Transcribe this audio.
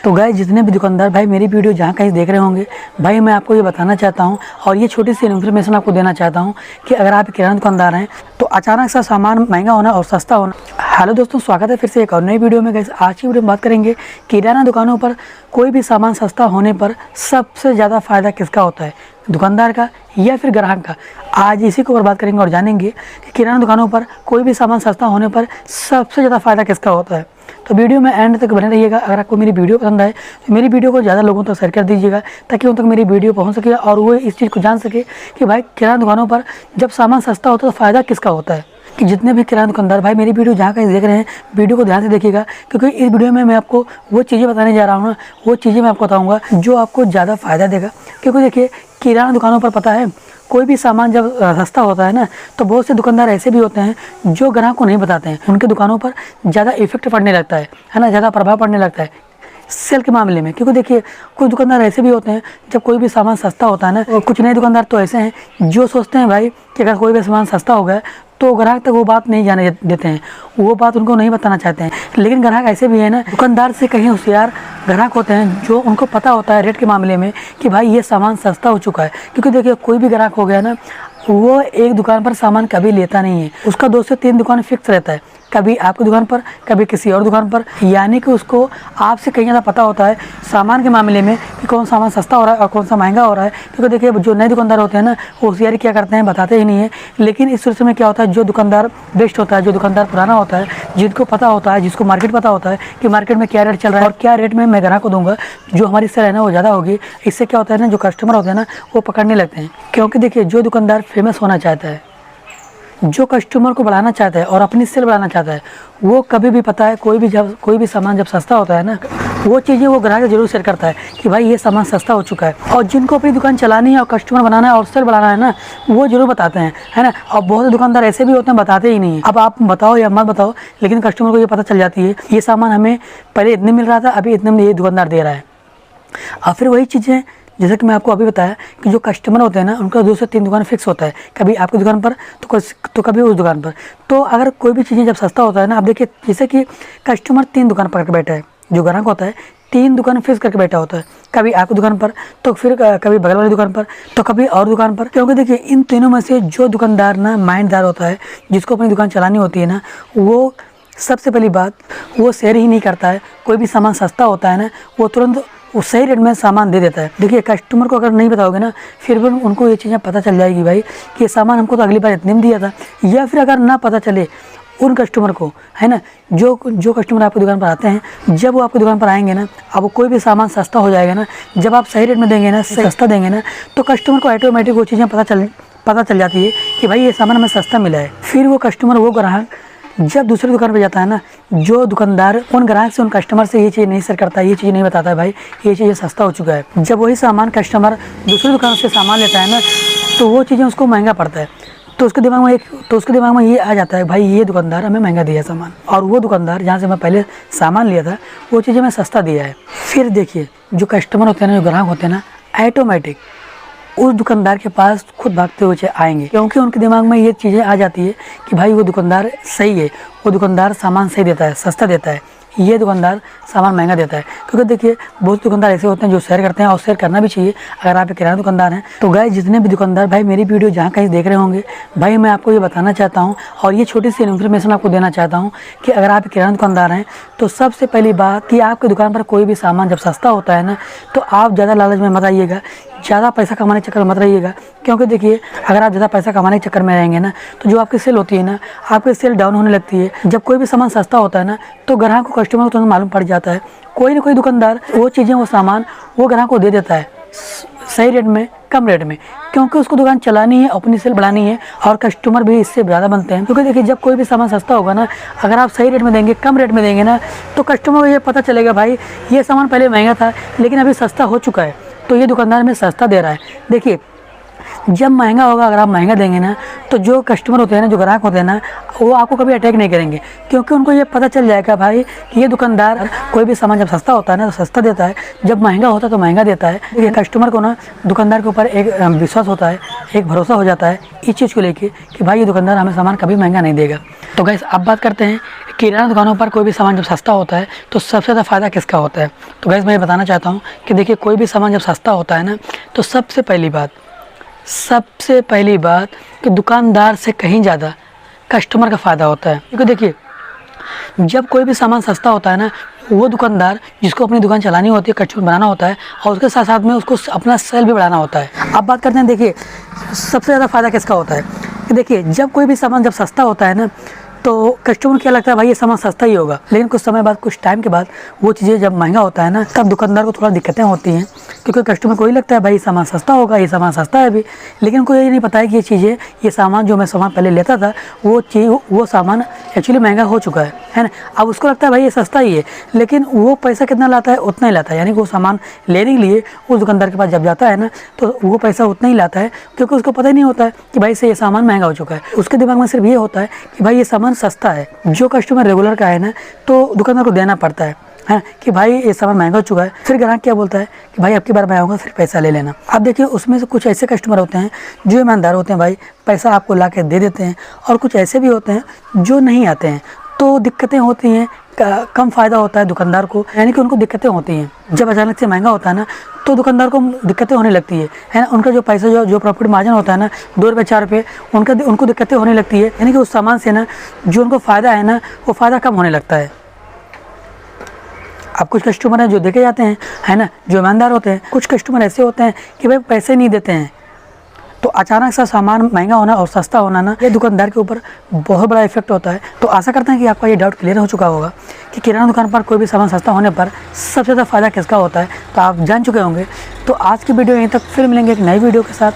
तो गाइस जितने भी दुकानदार भाई मेरी वीडियो जहाँ कहीं देख रहे होंगे भाई, मैं आपको ये बताना चाहता हूँ और ये छोटी सी इन्फॉर्मेशन आपको देना चाहता हूँ कि अगर आप किराना दुकानदार हैं तो अचानक सा सामान महंगा होना और सस्ता होना। हेलो दोस्तों, स्वागत है फिर से एक और नई वीडियो में। गाइस आज की वीडियो में बात करेंगे किराना दुकानों पर कोई भी सामान सस्ता होने पर सबसे ज़्यादा फ़ायदा किसका होता है, दुकानदार का या फिर ग्राहक का। आज इसी के ऊपर बात करेंगे और जानेंगे कि किराना दुकानों पर कोई भी सामान सस्ता होने पर सबसे ज़्यादा फ़ायदा किसका होता है। तो वीडियो में एंड तक बने रहिएगा। अगर आपको मेरी वीडियो पसंद आए तो मेरी वीडियो को ज़्यादा लोगों तक शेयर कर दीजिएगा ताकि उन तक मेरी वीडियो पहुंच सके और वो इस चीज़ को जान सके कि भाई किराना दुकानों पर जब सामान सस्ता होता है तो फ़ायदा किसका होता है। कि जितने भी किराना दुकानदार भाई मेरी वीडियो जहाँ कहीं देख रहे हैं वीडियो को ध्यान से देखिएगा, क्योंकि इस वीडियो में मैं आपको वो चीज़ें बताने जा रहा हूँ ना, वो चीज़ें मैं आपको बताऊँगा जो आपको ज़्यादा फ़ायदा देगा। क्योंकि देखिए किराना दुकानों पर पता है कोई भी सामान जब सस्ता होता है ना तो बहुत से दुकानदार ऐसे भी होते हैं जो ग्राहक को नहीं बताते हैं। उनके दुकानों पर ज़्यादा इफेक्ट पड़ने लगता है ना, ज़्यादा प्रभाव पड़ने लगता है सेल के मामले में। क्योंकि देखिए कुछ दुकानदार ऐसे भी होते हैं जब कोई भी सामान सस्ता होता है ना, और कुछ नए दुकानदार तो ऐसे हैं जो सोचते हैं भाई कि अगर कोई भी सामान सस्ता हो गया तो ग्राहक तक वो बात नहीं जाने देते हैं, वो बात उनको नहीं बताना चाहते हैं। लेकिन ग्राहक ऐसे भी है ना, दुकानदार से कहीं होशियार ग्राहक होते हैं जो उनको पता होता है रेट के मामले में कि भाई ये सामान सस्ता हो चुका है। क्योंकि देखिए कोई भी ग्राहक हो गया ना, वो एक दुकान पर सामान कभी लेता नहीं है, उसका 2 से 3 दुकान फिक्स रहता है, कभी आपकी दुकान पर कभी किसी और दुकान पर। यानी कि उसको आपसे कहीं ज़्यादा पता होता है सामान के मामले में कि कौन सामान सस्ता हो रहा है और कौन सा महंगा हो रहा है। क्योंकि देखिए जो नए दुकानदार होते हैं ना वो होशियारी क्या करते हैं, बताते ही नहीं है। लेकिन इस सिलसिले में क्या होता है, जो दुकानदार बेस्ट होता है, जो दुकानदार पुराना होता है, जिनको पता होता है, जिसको मार्केट पता होता है कि मार्केट में क्या रेट चल रहा है और क्या रेट में मैं ग्राहक को दूंगा, जो हमारी सेल है ना वो ज़्यादा होगी। इससे क्या होता है ना, जो कस्टमर होते हैं ना वो पकड़ने लगते हैं। क्योंकि देखिए जो दुकानदार फेमस होना चाहता है, जो कस्टमर को बढ़ाना चाहता है और अपनी सेल बढ़ाना चाहता है, वो कभी भी पता है कोई भी सामान जब सस्ता होता है ना, वो चीज़ें वो ग्राहक जरूर शेयर करता है कि भाई ये सामान सस्ता हो चुका है। और जिनको अपनी दुकान चलानी है और कस्टमर बनाना है और सेल बढ़ाना है ना, वो जरूर बताते हैं, है ना। और बहुत से दुकानदार ऐसे भी होते हैं बताते ही नहीं है। अब आप बताओ या मत बताओ, लेकिन कस्टमर को ये पता चल जाती है ये सामान हमें पहले इतने मिल रहा था, अभी इतने में ये दुकानदार दे रहा है। और फिर वही चीज़ें जैसे कि मैं आपको अभी बताया कि जो कस्टमर होते हैं ना उनका 2 से 3 दुकान फिक्स होता है, कभी आपकी दुकान पर तो कभी उस दुकान पर। तो अगर कोई भी चीज़ें जब सस्ता होता है ना, आप देखिए जैसे कि कस्टमर 3 दुकान पकड़ के बैठा है, जो ग्राहक होता है 3 दुकान फिक्स करके बैठा होता है, कभी आपकी दुकान पर तो फिर कभी बगल वाली दुकान पर तो कभी और दुकान पर। क्योंकि देखिए इन तीनों में से जो दुकानदार ना माइंडदार होता है, जिसको अपनी दुकान चलानी होती है ना, वो सबसे पहली बात वो शेयर ही नहीं करता है। कोई भी सामान सस्ता होता है ना वो तुरंत वो सही रेट में सामान दे देता है। देखिए कस्टमर को अगर नहीं बताओगे ना, फिर भी उनको ये चीज़ें पता चल जाएगी भाई कि ये सामान हमको तो अगली बार इतने में दिया था। या फिर अगर ना पता चले उन कस्टमर को, है ना, जो कस्टमर आपकी दुकान पर आते हैं, जब वो आपकी दुकान पर आएंगे ना, अब कोई भी सामान सस्ता हो जाएगा ना, जब आप सही रेट में देंगे ना, सस्ता देंगे ना, तो कस्टमर को ऑटोमेटिक वो चीज़ें पता चल जाती है कि भाई ये सामान हमें सस्ता मिला है। फिर वो कस्टमर, वो ग्राहक जब दूसरी दुकान पर जाता है ना, जो दुकानदार उन ग्राहक से, उन कस्टमर से ये चीज़ नहीं शेयर करता, ये चीज़ नहीं बताता है भाई ये चीज़ सस्ता हो चुका है, जब वही सामान कस्टमर दूसरी दुकान से सामान लेता है ना, तो वो चीज़ें उसको महंगा पड़ता है। तो उसके दिमाग में ये आ जाता है भाई ये दुकानदार हमें महंगा दिया सामान, और वो दुकानदार जहाँ से मैं पहले सामान लिया था वो चीज़ें मैं सस्ता दिया है। फिर देखिए जो कस्टमर होते हैं ना, जो ग्राहक होते हैं ना, ऑटोमेटिक उस दुकानदार के पास खुद भागते हुए आएंगे। क्योंकि उनके दिमाग में ये चीज़ें आ जाती है कि भाई वो दुकानदार सही है, वो दुकानदार सामान सही देता है, सस्ता देता है, ये दुकानदार सामान महंगा देता है। क्योंकि देखिए बहुत दुकानदार ऐसे होते हैं जो शेयर करते हैं, और शेयर करना भी चाहिए अगर आप एक किराना दुकानदार हैं। तो गाइस जितने भी दुकानदार भाई मेरी वीडियो जहाँ कहीं देख रहे होंगे भाई, मैं आपको ये बताना चाहता हूँ और ये छोटी सी इन्फॉर्मेशन आपको देना चाहता हूँ कि अगर आप किराना दुकानदार हैं तो सबसे पहली बात कि आपकी दुकान पर कोई भी सामान जब सस्ता होता है ना, तो आप ज़्यादा लालच में मत आइएगा, ज़्यादा पैसा कमाने के चक्कर में मत रहिएगा। क्योंकि देखिए अगर आप ज़्यादा पैसा कमाने के चक्कर में रहेंगे ना, तो जो आपकी सेल होती है ना, आपकी सेल डाउन होने लगती है। जब कोई भी सामान सस्ता होता है ना, तो ग्राहक को, कस्टमर को तुरंत मालूम पड़ जाता है, कोई ना कोई दुकानदार वो चीज़ें, वो सामान वो ग्राहक को दे देता है सही रेट में, कम रेट में। क्योंकि उसको दुकान चलानी है, अपनी सेल बढ़ानी है, और कस्टमर भी इससे ज़्यादा बनते हैं। क्योंकि देखिए जब कोई भी सामान सस्ता होगा ना, अगर आप सही रेट में देंगे, कम रेट में देंगे ना, तो कस्टमर को ये पता चलेगा भाई ये सामान पहले महंगा था लेकिन अभी सस्ता हो चुका है, तो ये दुकानदार हमें सस्ता दे रहा है। देखिए जब महंगा होगा, अगर आप महंगा देंगे ना, तो जो कस्टमर होते हैं ना, जो ग्राहक होते हैं ना, वो आपको कभी अटैक नहीं करेंगे, क्योंकि उनको ये पता चल जाएगा भाई कि ये दुकानदार कोई भी सामान जब सस्ता होता है ना तो सस्ता देता है, जब महंगा होता है तो महंगा देता है। देखिए कस्टमर को ना दुकानदार के ऊपर एक विश्वास होता है, एक भरोसा हो जाता है इस चीज़ को लेके कि भाई ये दुकानदार हमें सामान कभी महंगा नहीं देगा। तो गाइस अब बात करते हैं किराना दुकानों पर कोई भी सामान जब सस्ता होता है तो सबसे ज़्यादा फ़ायदा किसका होता है। तो गाइस मैं ये बताना चाहता हूँ कि देखिए कोई भी सामान जब सस्ता होता है ना तो सबसे पहली बात कि दुकानदार से कहीं ज़्यादा कस्टमर का फ़ायदा होता है। क्योंकि देखिए जब कोई भी सामान सस्ता होता है ना, वो दुकानदार जिसको अपनी दुकान चलानी होती है, कस्टमर बनाना होता है और उसके साथ साथ में उसको अपना सेल भी बढ़ाना होता है। अब बात करते हैं देखिए सबसे ज़्यादा फ़ायदा किसका होता है कि देखिए जब कोई भी सामान जब सस्ता होता है ना तो कस्टमर क्या लगता है भाई ये सामान सस्ता ही होगा, लेकिन कुछ समय बाद, कुछ टाइम के बाद वो चीज़ें जब महंगा होता है ना तब दुकानदार को थोड़ा दिक्कतें होती हैं, क्योंकि कस्टमर को ही लगता है भाई ये सामान सस्ता होगा, ये सामान सस्ता है भी, लेकिन उनको ये नहीं पता है कि ये चीज़ें, ये सामान जो मैं सामान पहले लेता था वो सामान एक्चुअली महंगा हो चुका है ना। अब उसको लगता है भाई ये सस्ता ही है, लेकिन वो पैसा कितना लाता है, उतना ही लाता है। यानी कि वो सामान लेने के लिए उस दुकानदार के पास जब जाता है ना तो वो पैसा उतना ही लाता है, क्योंकि उसको पता ही नहीं होता है कि भाई से ये सामान महंगा हो चुका है। उसके दिमाग में सिर्फ ये होता है कि भाई ये सामान सस्ता है। जो कस्टमर रेगुलर का है ना तो दुकानदार को देना पड़ता है कि भाई ये सामान महंगा हो चुका है। फिर ग्राहक क्या बोलता है कि भाई अब की बार मैं आऊँगा सिर्फ पैसा ले लेना। अब देखिए उसमें से कुछ ऐसे कस्टमर होते हैं जो ईमानदार होते हैं, भाई पैसा आपको ला के दे देते हैं, और कुछ ऐसे भी होते हैं जो नहीं आते हैं, तो दिक्कतें होती हैं, कम फ़ायदा होता है दुकानदार को, यानी कि उनको दिक्कतें होती हैं। जब अचानक से महंगा होता है ना तो दुकानदार को दिक्कतें होने लगती है ना। उनका जो पैसा जो प्रॉफिट मार्जिन होता है ना 2 रुपये 4 रुपये, उनको दिक्कतें होने लगती है, यानी कि उस सामान से ना जो उनको फ़ायदा है ना वो फ़ायदा कम होने लगता है। अब कुछ कस्टमर हैं जो देखे जाते हैं, है ना, जो ईमानदार होते हैं। कुछ कस्टमर ऐसे होते हैं कि भाई पैसे नहीं देते हैं, तो अचानक सा सामान महंगा होना और सस्ता होना ना ये दुकानदार के ऊपर बहुत बड़ा इफेक्ट होता है। तो आशा करते हैं कि आपका ये डाउट क्लियर हो चुका होगा कि किराना दुकान पर कोई भी सामान सस्ता होने पर सबसे ज़्यादा फ़ायदा किसका होता है, तो आप जान चुके होंगे। तो आज की वीडियो यहीं तक, फिर मिलेंगे एक नई वीडियो के साथ।